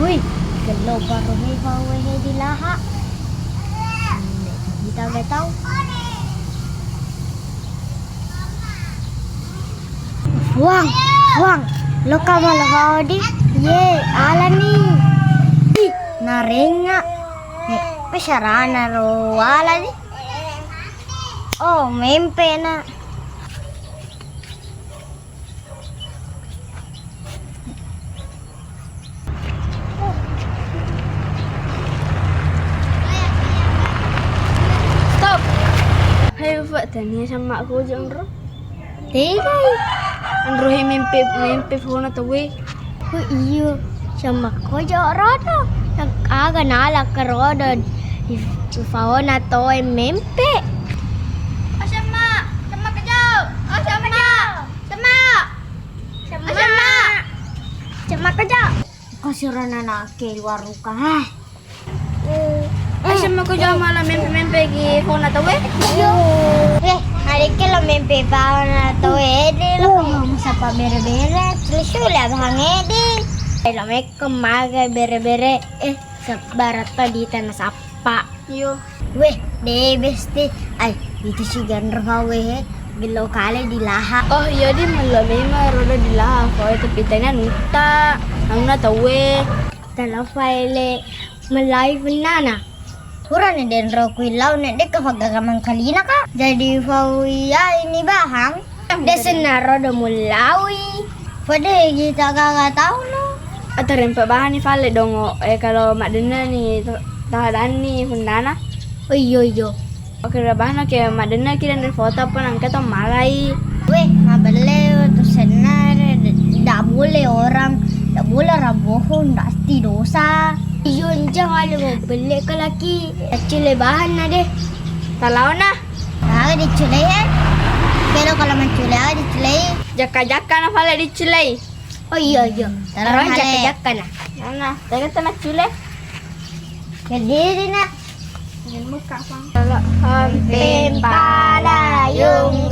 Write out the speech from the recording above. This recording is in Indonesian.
Uy, galaw baru may bawa di laha. Kita gak tahu. Wang, Wang, lo kamal di? Ye, ala ni. Narenga. Pesarana ro ala ni. Oh, mempe na. Pak tanya sama aku jangan ro. Tiga. Andro mimpi phone atau we. Oh iyo, sama ko jo rodo. Nag-aga nala ka rodo. Ifaon na to ay mempe. Sama ka jaw. Sama ka jo. Kasira na na kay waru ka. Sama ko jaw malam mimpi gi phone atau we. Hari ke lo mempe pa na to edi lo kamu sa pa bere-bere. Sulit hangedi. Lo me kemaga bere-bere sa barata di tanah sapa. Yo. Weh, deh besti. Ay, itu si gandro we. Bilo kali di laha. Oh iya di malam roda di lah. Kau itu pitanya nuta. Ang na tawe. Tala file malay nana. Kurang ni den ro kuilaw na de kapagagamang kalina ka. Jadi fauya ini bahang. Desenaro do mulawi. Pwede kita kagak tahu no. Atau rempe bahan ni vale dong. Kalau mak dena ni tahadan ni hundana. Oh iyo. Oke bahan ke mak dena kira dari foto pun angkat to malai. Weh, mabele tu senar. Tak boleh orang. Tak boleh rabohon. Pasti dosa. Yun jangan mau beli ke laki. Cule bahan na deh. Kalau na. Agak diculai Pero kalau menculai agak diculai. Jaka-jaka na vale di culai. Oh iya. Taruh jaka-jaka na. Nana, jangan temat culai. Kediri na. Jangan muka pang. Pempala yung